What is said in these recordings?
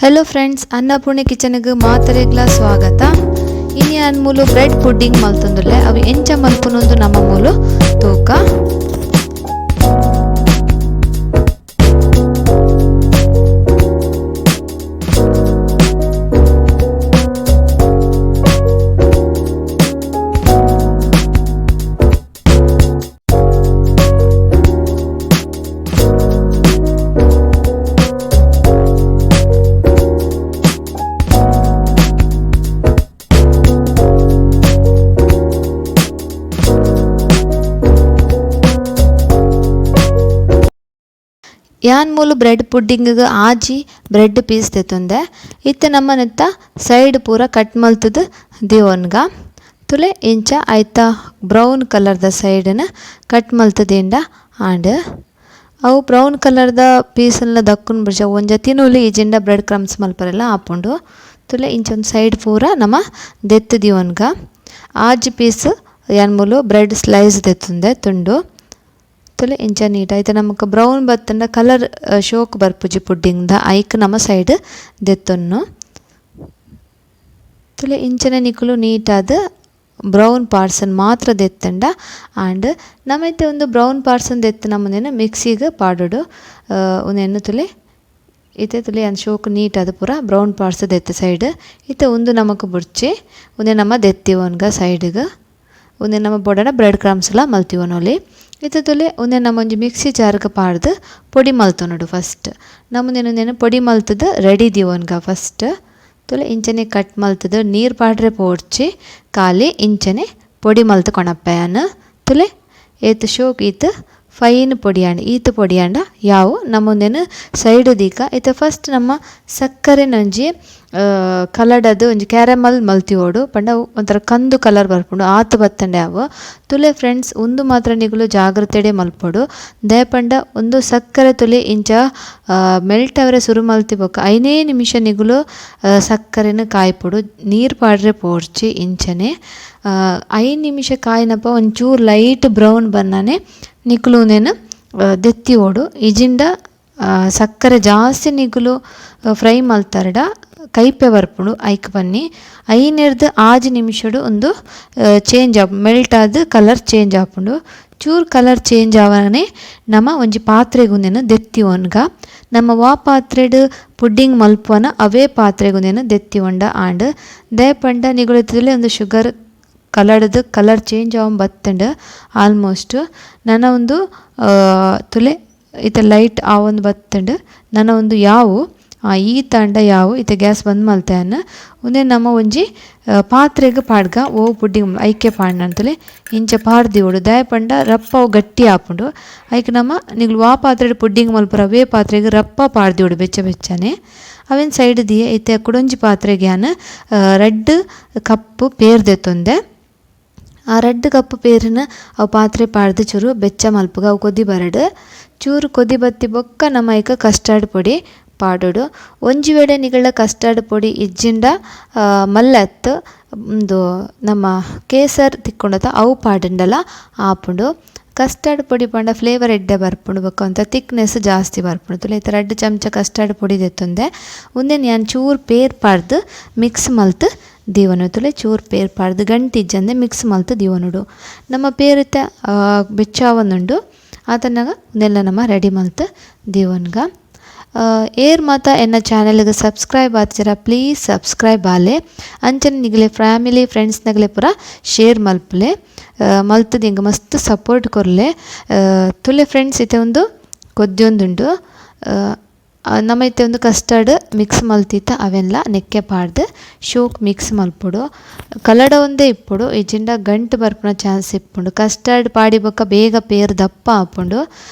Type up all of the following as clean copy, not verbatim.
Hello friends, ಅನ್ನಪೂರ್ಣೆ ಕಿಚನ್ಗೆ ಮಾತರೆಗ್ಲ ಸ್ವಾಗತ. ಇನ್ನು ಅನ್ಮೂಲು bread pudding ಮಲ್ತೊಂದುಲ್ಲೆ ಅವು ಎಂಚ ಮಲ್ಪುನೊಂದು ನಮ್ಮ ಮೂಲು ತೂಕ. ಯಾನ್ ಮೂಲು ಬ್ರೆಡ್ ಪುಡ್ಡಿಂಗ್ ಆಜಿ ಬ್ರೆಡ್ ಪೀಸ್ ತೆತ್ತೊಂದೆ ಇತ್ತೆ ನಮ್ಮನೆತ್ತ ಸೈಡ್ ಪೂರ ಕಟ್ ಮಲ್ತದ ದೇವನ್ಗ ತುಲೆ ಇಂಚ ಐತ ಬ್ರೌನ್ ಕಲರ್ದ ಸೈಡನ್ನ ಕಟ್ ಮಲ್ತದೇಂಡ ಆಂಡ್ ಅವು ಬ್ರೌನ್ ಕಲರ್ದ ಪೀಸನ್ನ ದಕ್ಕುನ್ ಬಿಡ್ಸ ಒಂಜ ತಿನುಲಿ ಈಜಿಂಡ ಬ್ರೆಡ್ ಕ್ರಮ್ಸ್ ಮಲ್ಪರೆಲ್ಲ ಆಪುಂಡು ತುಲೆ ಇಂಚೊಂದು ಸೈಡ್ ಪೂರ ನಮ್ಮ ದೆತ್ತು ದಿವನ್ಗ ಆಜಿ ಪೀಸ್ ಯಾನ್ ಮೂಲು ಬ್ರೆಡ್ ಸ್ಲೈಸ್ ದೆತ್ತುಂದೆ ತುಂಡು ತುಲೆ ಇಂಚ ನೀಟ್ ಆಯ್ತು ನಮಗೆ ಬ್ರೌನ್ ಬತ್ತಂಡ ಕಲರ್ ಶೋಕ್ ಬರ್ಪುಜಿ ಪುಡ್ಡಿಂಗ್ದ ಐಕ್ ನಮ್ಮ ಸೈಡ್ ದೆತ್ತೊನ್ನು ತುಲೆ ಇಂಚನೆ ನಿಕುಲು ನೀಟಾದ ಬ್ರೌನ್ ಪಾರ್ಸನ್ ಮಾತ್ರ ದೆತ್ತಂಡ ಆಂಡ್ ನಮ್ಮೈತೆ ಒಂದು ಬ್ರೌನ್ ಪಾರ್ಸನ್ ದೆತ್ತು ನಮ್ಮನೇನು ಮಿಕ್ಸಿಗೆ ಪಾಡೋಡು ಒಂದೇನು ತುಲೆ ಇತ್ತೆ ತುಲೆ ಒಂದು ಶೋಕ್ ನೀಟಾದ ಪೂರ ಬ್ರೌನ್ ಪಾರ್ಸ್ ದೆತ್ತು ಸೈಡ್ ಇತ್ತೆ ಒಂದು ನಮಕ್ ಬುಡ್ಚಿ ಒಂದೇ ನಮ್ಮ ದೆತ್ತಿವನ್ಗ ಸೈಡ್ಗೆ ಒಂದೇ ನಮ್ಮ ಬೊಡನ ಬ್ರೆಡ್ ಕ್ರಮ್ಸ್ಲ ಮಲ್ತಿವನೊಲಿ ಇತ್ತೆ ತುಲೆ ಒಂದೇ ನಮ್ಮ ಒಂಜಿ ಮಿಕ್ಸಿ ಜಾರ್ಗೆ ಪಾಡ್ದು ಪೊಡಿ ಮಲ್ತೊನೊಡು ಫಸ್ಟ್ ನಮ್ಮದೇನು ಪೊಡಿ ಮಲ್ತದ ರೆಡಿ ದಿವನ್ಗ ಫಸ್ಟ್ ತುಲೆ ಇಂಚನೆ ಕಟ್ ಮಲ್ತದ ನೀರು ಪಾಡ್ರೆ ಪೋಡ್ಚಿ ಖಾಲಿ ಇಂಚನೆ ಪೊಡಿ ಮಲ್ತು ಕೊಣಪ್ಪಯ್ಯನ ತುಲೆ ಏತು ಶೋಕ್ ಈತು ಫೈನ್ ಪೊಡಿಯಾಂಡ ಈತು ಪೊಡಿಯಾಂಡ ಯಾವು ನಮ್ಮೊಂದೇನು ಸೈಡ್ ದೀಕ ಇತ್ತೆ ಫಸ್ಟ್ ನಮ್ಮ ಸಕ್ಕರೆ ನಂಜಿ ಕಲಡದು ಒಂಜಿ ಕ್ಯಾರಮಲ್ ಮಲ್ತಿಯೋಡು ಪಂಡ ಒಂಥರ ಕಂದು ಕಲರ್ ಬರ್ಪುಂಡು ಆತು ಬತ್ತಂಡೆ ಅವು ತುಲೆ ಫ್ರೆಂಡ್ಸ್ ಒಂದು ಮಾತ್ರ ನಿಗುಲು ಜಾಗ್ರತೆಡೆ ಮಲ್ಪೊಡು ದಯಪಂಡ ಒಂದು ಸಕ್ಕರೆ ತುಲೆ ಇಂಚ ಮೆಲ್ಟ್ ಅವರೆ ಸುರು ಮಲ್ತಿ ಬೊಕ್ಕ 5 ನಿಮಿಷ ನಿಗುಲು ಸಕ್ಕರೆನ ಕಾಯ್ಪೊಡು ನೀರು ಪಾಡ್ರೆ ಪೋಡ್ಚಿ ಇಂಚನೆ 5 ನಿಮಿಷ ಕಾಯಿನಪ್ಪ ಒಂಚೂರು ಲೈಟ್ ಬ್ರೌನ್ ಬನ್ನನೆ ನಿಕುಲುನೇನು ದೆತ್ತಿ ಓಡು ಇಜಿಂಡ ಸಕ್ಕರೆ ಜಾಸ್ತಿ ನಿಗುಲು ಫ್ರೈ ಮಲ್ತಾರಡ ಕೈಪೆ ಬರ್ಪುಡು ಐಕ್ ಬನ್ನಿ 5 ನಿಮಿಷಡು ಒಂದು ಚೇಂಜ್ ಆಪು ಮೆಲ್ಟ್ ಆದ ಕಲರ್ ಚೇಂಜ್ ಆಪುಂಡು ಚೂರು ಕಲರ್ ಚೇಂಜ್ ಆವನೆ ನಮ್ಮ ಒಂಜಿ ಪಾತ್ರೆಗುಂದೇನು ದೆತ್ತಿವನ್ಗ ನಮ್ಮ ವಾ ಪಾತ್ರೆಡ್ ಪುಡ್ಡಿಂಗ್ ಮಲ್ಪುವನ ಅವೇ ಪಾತ್ರೆಗುಂದೇನು ದೆತ್ತಿವಂಡ ಆಂಡ್ ದಯಪಂಡ ನಿಗುಲತಿದಲೆ ಒಂದು ಶುಗರ್ ಕಲರ್ದು ಕಲರ್ ಚೇಂಜ್ ಆವನ್ ಬತ್ತಂಡು ಆಲ್ಮೋಸ್ಟ್ ನನ್ನ ಒಂದು ತುಲೆ ಇತ್ತೆ ಲೈಟ್ ಆವೊಂದು ಬತ್ತಂಡು ನನ್ನ ಒಂದು ಯಾವು ಈ ತಂಡ ಯಾವು ಇತ್ತೆ ಗ್ಯಾಸ್ ಬಂದ್ ಮಲ್ತೆಯನ್ನ ಒಂದೇ ನಮ್ಮ ಒಂಜಿ ಪಾತ್ರೆಗೆ ಪಾಡ್ಗ ಓ ಪುಡ್ಡಿಂಗ್ ಐಕೆ ಪಾಡ್ನ ಅಂತಲೇ ಇಂಚ ಪಾಡ್ದಿವೋಡು ದಯಪಂಡ ರಪ್ಪ ಅವು ಗಟ್ಟಿ ಆಪುಂಡು ಐಕೆ ನಮ್ಮ ನಿಗ್ಲು ವಾ ಪಾತ್ರೆ ಪುಡ್ಡಿಂಗ್ ಮಲ್ಪರ ಅವೇ ಪಾತ್ರೆಗೆ ರಪ್ಪ ಪಾಡ್ದಿವೋಡು ಬೆಚ್ಚನೆ ಅವೇನು ಸೈಡ್ ದಿಯೆ ಇತ್ತೆ ಕುಡೊಂಜಿ ಪಾತ್ರೆಗೆ ಯಾನು ರೆಡ್ ಕಪ್ಪು ಪೇರ್ದೆತ್ತೊಂದೆ ಆ ರೆಡ್ ಕಪ್ಪು ಪೇರಿನ ಅವು ಪಾತ್ರೆ ಪಾಡ್ದು ಚೂರು ಬೆಚ್ಚ ಮಲ್ಪಗ ಅವು ಕೊದ್ದಿ ಬರಡು ಚೂರು ಕೊದ್ದಿ ಬತ್ತಿ ಬೊಕ್ಕ ನಮ್ಮ ಐಕ ಕಸ್ಟರ್ಡ್ ಪೊಡಿ ಪಾಡೋಡು ಒಂಜಿ ವೇಳೆ ನಿಗಳ ಕಸ್ಟರ್ಡ್ ಪೊಡಿ ಇಜ್ಜಿಂಡ ಮಲ್ಲತ್ತು ಒಂದು ನಮ್ಮ ಕೇಸರ್ ತಿಕ್ಕೊಂಡತ ಅವು ಪಾಡಂಡಲ ಆಪುಂಡು ಕಸ್ಟರ್ಡ್ ಪೊಡಿ ಪಂಡ ಫ್ಲೇವರ್ ಎಡ್ಡೆ ಬರ್ಪುಂಡು ಬೊಕ್ಕ ಅಂತ ತಿಕ್ನೆಸ್ ಜಾಸ್ತಿ ಬರ್ಪುಂಡು ತುಲೆ ಇತ್ತ 2 ಚಮಚ ಕಸ್ಟರ್ಡ್ ಪೊಡಿ ದೆತ್ತೊಂದೆ ಒಂದೇನು ನಾನು ಚೂರು ಪೇರ್ ಪಾಡ್ದು ಮಿಕ್ಸ್ ಮಲ್ತು ದೀವನು ತುಲೆ ಚೂರು ಪೇರ್ ಪಾಡ್ದು ಗಂಟಿಜ್ಜಂದೆ ಮಿಕ್ಸ್ ಮಲ್ತು ದೀವನುಡು ನಮ್ಮ ಪೇರಿತ್ತ ಬೆಚ್ಚಾವನುಂಡು ಆತನಾಗ ಒಂದೆಲ್ಲ ನಮ್ಮ ರೆಡಿ ಮಲ್ತು ದೀವನ್ಗ ಏರ್ ಮಾತ ಎನ್ನ ಚಾನೆಲ್ಗೆ ಸಬ್ಸ್ಕ್ರೈಬ್ ಆತಿರ ಪ್ಲೀಸ್ ಸಬ್ಸ್ಕ್ರೈಬ್ ಆಲೆ ಅಂಚನೆ ನಿಗಲೆ ಫ್ಯಾಮಿಲಿ ಫ್ರೆಂಡ್ಸ್ನಾಗಲೇ ಪೂರ ಶೇರ್ ಮಲ್ಪಲೆ ಮಲ್ತದ ಹಿಂಗೆ ಮಸ್ತ್ ಸಪೋರ್ಟ್ ಕೊರಲೆ ತುಲೆ ಫ್ರೆಂಡ್ಸ್ ಇತ್ತೆ ಒಂದು ಕೊದ್ದೊಂದುಂಡು ನಮ್ಮ ಇತ್ತೆ ಒಂದು ಕಸ್ಟರ್ಡ್ ಮಿಕ್ಸ್ ಮಲ್ತಿತ್ತ ಅವೆಲ್ಲ ನೆಕ್ಕೆ ಪಾಡ್ದು ಶೋಕ್ ಮಿಕ್ಸ್ ಮಲ್ಪೊಡು ಕಲಡ ಒಂದೇ ಇಪ್ಪುಡು ಇಜಿಂಡ ಗಂಟು ಬರ್ಪುನ ಚಾನ್ಸ್ ಇಪ್ಪುಂಡು ಕಸ್ಟರ್ಡ್ ಪಾಡಿ ಬೊಕ್ಕ ಬೇಗ ಪೇರು ದಪ್ಪ ಆಪುಂಡು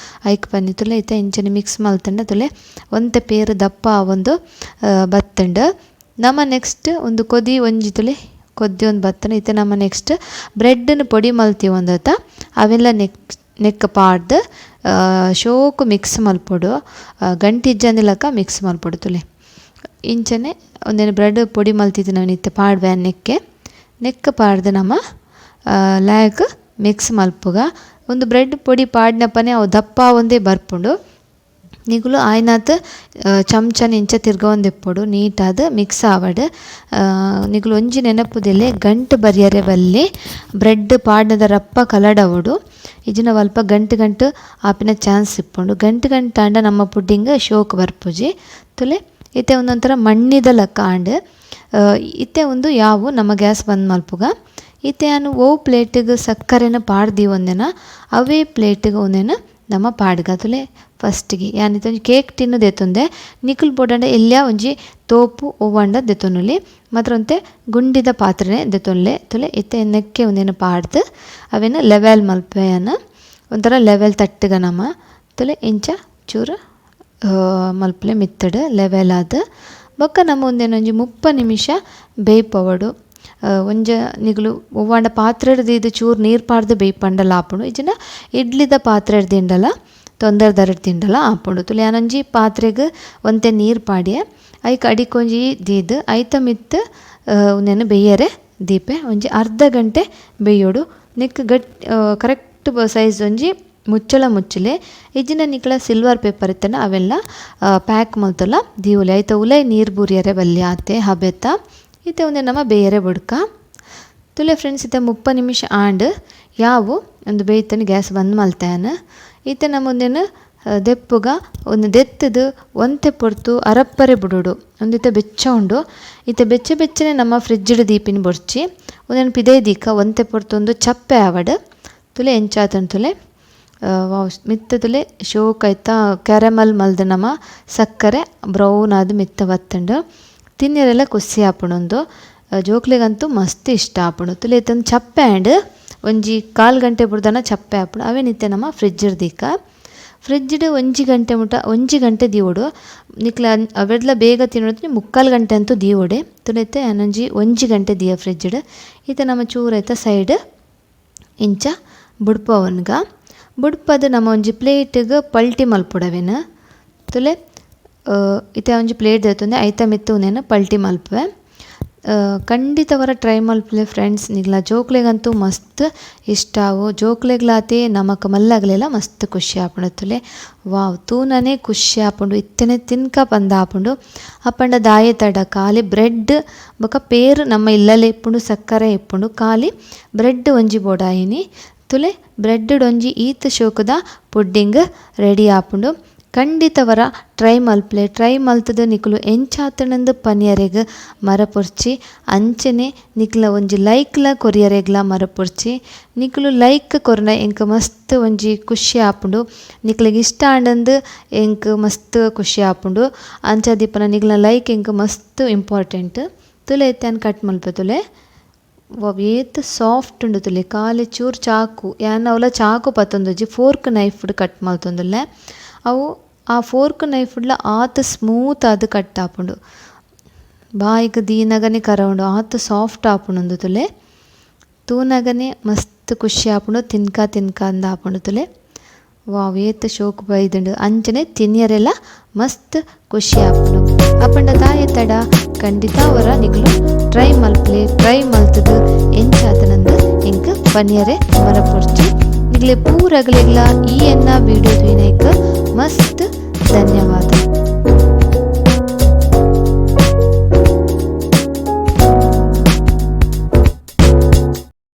ಐಕ್ ಬನ್ನಿ ತುಲೆ ಇತ್ತೆ ಇಂಚನೆ ಮಿಕ್ಸ್ ಮಲ್ತಂಡ ತುಲೆ ಒಂತೆ ಪೇರು ದಪ್ಪ ಒಂದು ಬತ್ತಂಡು ನಮ್ಮ ನೆಕ್ಸ್ಟ್ ಒಂದು ಕೊದಿ ಒಂಜಿ ತುಲೆ ಕೊದ್ದಿ ಒಂದು ಬತ್ತನ ಇತ್ತೆ ನಮ್ಮ ನೆಕ್ಸ್ಟ್ ಬ್ರೆಡ್ನ ಪೊಡಿ ಮಲ್ತಿ ಒಂದತ ಅವೆಲ್ಲ ನೆಕ್ ಪಾಡ್ದು ಶೋಕು ಮಿಕ್ಸ್ ಮಲ್ಪೊಡು ಗಂಟಿಜ್ಜಂದಿಲಕ ಮಿಕ್ಸ್ ಮಲ್ಪೊಡು ತುಲೆ ಇಂಚನೆ ಒಂದೇನು ಬ್ರೆಡ್ ಪೊಡಿ ಮಲ್ತಿದ್ದು ನಾವು ನಿತ್ಯ ಪಾಡ್ವೆ ನೆಕ್ ಪಾಡ್ದು ನಮ್ಮ ಲ್ಯಾಗ್ ಮಿಕ್ಸ್ ಮಲ್ಪುಗ ಒಂದು ಬ್ರೆಡ್ ಪೊಡಿ ಪಾಡ್ನಪ್ಪನೆ ಅವು ದಪ್ಪ ಒಂದೇ ಬರ್ಪುಂಡು ನಿಗುಲು ಆಯ್ನಾತ್ ಚಮಚನ ಇಂಚ ತಿರ್ಗೊಂದಿಪ್ಪೊಡು ನೀಟಾದ್ ಮಿಕ್ಸ್ ಆವಡ್ ನಿಗುಲು ಒಂಜಿ ನೆನಪುದೆಲೆ ಗಂಟು ಬರಿಯರೆ ಬಲ್ಲಿ ಬ್ರೆಡ್ ಪಾಡ್ನದ ರಪ್ಪ ಕಲಡವುಡು ಇಜಿನ ಅಲ್ಪ ಗಂಟು ಆಪಿನ ಚಾನ್ಸ್ ಇಪ್ಪುಂಡು ಗಂಟು ಆಂಡ ನಮ್ಮ ಪುಡ್ಡಿಂಗ್ ಶೋಕ್ ಬರ್ಪುಜಿ ತುಲೆ ಇತ್ತೆ ಒಂದೊಂಥರ ಮಣ್ಣಿದ ಲಕ್ಕ ಆಂಡ್ ಇತ್ತೆ ಒಂದು ಯಾವು ನಮ್ಮ ಗ್ಯಾಸ್ ಬಂದ್ ಮಲ್ಪುಗ ಇತ್ತೆ ನಾನು ಓ ಪ್ಲೇಟಿಗೆ ಸಕ್ಕರೆನ ಪಾಡ್ದಿ ಒಂದೆನ ಅವೇ ಪ್ಲೇಟಿಗೆ ಒಂದೇನ ನಮ್ಮ ಪಾಡ್ಗ ತುಲೆ ಫಸ್ಟಿಗೆ ಯಾನಿತ ಒಂಜಿ ಕೇಕ್ ಟಿನ್ನು ದೆತ್ತೊಂದೆ ನಿಕುಲ್ ಬೋಡಂಡ ಎಲ್ಯ ಒಂಜಿ ತೋಪು ಒವ್ವಂಡ ದೆತ್ತೊನುಲಿ ಮಾತ್ರ ಒಂತೆ ಗುಂಡಿದ ಪಾತ್ರೆನೆ ದೆತ್ತೊನ್ಲೆ ತುಲೆ ಇತ್ತೆ ಎನ್ನಕ್ಕೆ ಒಂದೇನು ಪಾಡ್ದು ಅವೇನು ಲೆವೆಲ್ ಮಲ್ಪೆಯನ ಒಂಥರ ಲೆವೆಲ್ ತಟ್ಟಗ ನಮ್ಮ ತುಲೆ ಇಂಚ ಚೂರು ಮಲ್ಪಲೆ ಮಿತ್ತಡ್ ಲೆವೆಲ್ ಆದ ಬೊಕ್ಕ ನಮ್ಮ ಒಂದೇನು ಒಂಜಿ 30 ನಿಮಿಷ ಬೇಯ್ಪವಡು ಒಂಜ ನಿಗುಲು ಒವ್ವಾಂಡ ಪಾತ್ರೆ ಹಿಡ್ದು ಚೂರು ನೀರು ಪಾಡ್ದು ಬೇಯ್ಪಂಡಲ ಆಪುಂಡು ಇಜಿನ ಇಡ್ಲಿದ ಪಾತ್ರೆ ಹಿಡ್ದಿಂಡಲ ತೊಂದರೆ ದರಡ್ದಿಂಡಲ ಆಪುಂಡು ತುಲೆ ಯಾನೊಂಜಿ ಪಾತ್ರೆಗ್ ಒಂತೆ ನೀರು ಪಾಡ್ಯೆ ಐಕ್ ಅಡಿಕೊಂಜಿ ದೀದ್ ಐತ ಮಿತ್ತು ಉಂದೆನು ಬೇಯರೆ ದೀಪೆ ಒಂಜಿ ಅರ್ಧ ಗಂಟೆ ಬೇಯೋಡು ನಿಕ್ ಕರೆಕ್ಟ್ ಸೈಜ್ ಒಂಜಿ ಮುಚ್ಚಲೆ ಇಜ್ಜಿನ ನಿಕ್ಲ ಸಿಲ್ವರ್ ಪೇಪರ್ ಇತ್ತನ ಅವೆಲ್ಲ ಪ್ಯಾಕ್ ಮಲ್ತಲ್ಲ ದೀವುಲೆ ಐತ ಉಲೈ ನೀರು ಬೂರಿಯರೆ ಬಲ್ಲಿ ಆತೆ ಹಬೆತ್ತ ಇತ್ತೆ ಒಂದೇ ನಮ್ಮ ಬೇಯರೆ ಬುಡ್ಕ ತುಲೆ ಫ್ರೆಂಡ್ಸ್ ಇತ್ತೆ 30 ನಿಮಿಷ ಆಂಡ್ ಯಾವು ಒಂದು ಬೇಯ್ತನ ಗ್ಯಾಸ್ ಬಂದ್ ಮಲ್ತಾಯನ ಇತ್ತೆ ನಮ್ಮ ಒಂದೇನು ದೆಪ್ಪುಗ ಒಂದು ದೆತ್ತದು ಒಂತೆ ಪೊರ್ತು ಅರಪ್ಪರೆ ಬಿಡೋಡು ಒಂದಿತ್ತೆ ಬೆಚ್ಚ ಉಂಡು ಇತ್ತೆ ಬೆಚ್ಚನೆ ನಮ್ಮ ಫ್ರಿಜ್ಡ್ ದೀಪಿನ ಬೊಡ್ಚಿ ಒಂದೇನು ಪಿದೇ ದೀಕ ಒಂತೆ ಪೊರ್ತು ಒಂದು ಚಪ್ಪೆ ಆವಡ್ ತುಲೆ ಎಂಚಾತನ್ ತುಲೆ ಮಿತ್ತ ತುಲೆ ಶೋಕ್ ಐತ ಕ್ಯಾರಮಲ್ ಮಲ್ದ ನಮ್ಮ ಸಕ್ಕರೆ ಬ್ರೌನ್ ಆದ ಮಿತ್ತ ಬತ್ತಂಡು ತಿನ್ನಿರೆಲ್ಲ ಕುಸಿ ಆಪುಣೊಂದು ಜೋಕ್ಲೆಗಂತೂ ಮಸ್ತ್ ಇಷ್ಟ ಆಪುಂಡು ತುಲೆ ಇತ್ತೊಂದು ಚಪ್ಪೆ ಆ್ಯಂಡ್ ಒಂಜಿ 1/4 ಗಂಟೆ ಬುಡ್ದನ ಚಪ್ಪೆ ಆಪುಂಡು ಅವೇ ನಿತ್ಯ ನಮ್ಮ ಫ್ರಿಜ್ಡ್ ದೀಕ ಫ್ರಿಜ್ಡ್ 1 ಗಂಟೆ ದೀವೊಡು ನಿಕ್ಲ ಅವೆಡ್ಲ ಬೇಗ ತಿನ್ನೋದು 3/4 ಗಂಟೆ ಅಂತೂ ದೀವೊಡೆ ತುಲೆತ್ತೆ ಏನೊಂಜಿ 1 ಗಂಟೆ ದಿಯ ಫ್ರಿಜ್ಡ್ ಇತ್ತೆ ನಮ್ಮ ಚೂರೈತ ಸೈಡ್ ಇಂಚ ಬುಡ್ಪವನ್ಗ ಬುಡ್ಪದು ನಮ್ಮ ಒಂಜಿ ಪ್ಲೇಟಿಗೆ ಪಲ್ಟಿ ಮಲ್ಪುಡವೆನು ತುಲೆ ಇತ್ತೆ ಒಂಜಿ ಪ್ಲೇಟ್ ದೆತ್ತೊಂದೆ ಐತ ಮಿತ್ತು ಉಂದೇನು ಪಲ್ಟಿ ಮಲ್ಪುವೆ ಖಂಡಿತವರ ಟ್ರೈ ಮಲ್ಪಲೆ ಫ್ರೆಂಡ್ಸ್ ನಿಗ್ಲ ಜೋಕ್ಲೆಗಂತೂ ಮಸ್ತ್ ಇಷ್ಟ ಆವು ಜೋಕ್ಲೆಗ್ಲಾತೆ ನಮಕ್ ಮಲ್ಲಗಲೆಲ್ಲ ಮಸ್ತ್ ಖುಷಿ ಆಪುಂಡು ತುಲೆ ವಾವ್ ತೂನನೆ ಖುಷಿ ಆಪುಂಡು ಇತ್ತೆನೆ ತಿನ್ಕ ಬಂದ ಆಪುಂಡು ಅಪ್ಪಂಡ ದಾಯೆ ತಡ ಖಾಲಿ ಬ್ರೆಡ್ ಬೊಕ ಪೇರು ನಮ್ಮ ಇಲ್ಲಲೆ ಇಪ್ಪುಂಡು ಸಕ್ಕರೆ ಇಪ್ಪುಂಡು ಖಾಲಿ ಬ್ರೆಡ್ ಒಂಜಿ ಬೋಡಾಯಿನಿ ತುಲೆ ಬ್ರೆಡ್ ಒಂಜಿ ಈತ್ ಶೋಕದ ಪುಡ್ಡಿಂಗ್ ರೆಡಿ ಆಪುಂಡು ಖಂಡಿತವರ ಟ್ರೈ ಮಲ್ಪಲೆ ಟ್ರೈ ಮಲ್ತದ ನಿಕುಲು ಎಂಚಾತನಂದು ಪನಿಯರೆಗ್ ಮರಪೊರ್ಚಿ ಅಂಚನೆ ನಿಕ್ಲ ಒಂಜಿ ಲೈಕ್ಲ ಕೊರಿಯರೆಗ್ಲ ಮರಪೊರ್ಚಿ ನಿಕುಲು ಲೈಕ್ ಕೊರ್ನ ಎಂಕ್ ಮಸ್ತ್ ಒಂಜಿ ಖುಷಿ ಆಪುಂಡು ನಿಕ್ಲೆಗ್ ಇಷ್ಟ ಆಂಡಂದು ಎಂಕ್ ಮಸ್ತ್ ಖುಷಿ ಆಪುಂಡು ಅಂಚಾದಿಪ್ಪನ ನಿಕ್ಲ ಲೈಕ್ ಎಂಕ್ ಮಸ್ತ್ ಇಂಪಾರ್ಟೆಂಟ್ ತುಲೆ ಎತ್ತಾನ್ ಕಟ್ ಮಲ್ಪೆ ತುಲೆ ಏತ್ ಸಾಫ್ಟ್ ಉಂಡು ತುಲೆ ಖಾಲಿ ಚೂರು ಚಾಕು ಯಾನ್ ಅವಲ ಚಾಕು ಪತ್ತೊಂದುಜಿ ಫೋರ್ಕ್ ನೈಫ್ಡ್ ಕಟ್ ಮಲ್ತೊಂದುಲ್ಲೆ ಅವು ಆ ಫೋರ್ಕ್ ನೈಫ್ಡ್ಲ ಆತ ಸ್ಮೂತ್ ಆದ್ ಕಟ್ ಆಪುಂಡು ಬಾಯಿಗ್ ದೀನಗನೆ ಕರವುಂಡು ಆತ ಸಾಫ್ಟ್ ಆಪುಂಡು ತುಲೆ ತೂನಗನೆ ಮಸ್ತ್ ಖುಷಿ ಆಪುಂಡು ತಿನ್ಕ ಅಂದ ಆಪುಂಡು ತುಲೆ ವಾವ್ ಏತ್ ಶೋಕ್ ಬೈದುಂಡು ಅಂಚನೆ ತಿನ್ಯರೆಲ್ಲ ಮಸ್ತ್ ಖುಷಿ ಆಪುಂಡು ಅಪ್ಪಂಡ ದಾಯ ತಡ ಖಂಡಿತ ಅವರ ನಿಗ್ಲು ಟ್ರೈ ಮಲ್ಪಲೆ ಟ್ರೈ ಮಲ್ತದು ಎಂಚಾತನಂದು ಎಂಕ್ ಪನಿಯರೆ ಮರಪೊರ್ಚಿ ನಿಗ್ಲೆ ಪೂರಗಲೆಗ್ಲ ಈ ಎನ್ನ ವಿಡಿಯೋ ವಿನಯ್ಕ ಮಸ್ತ್ ಧನ್ಯವಾದ.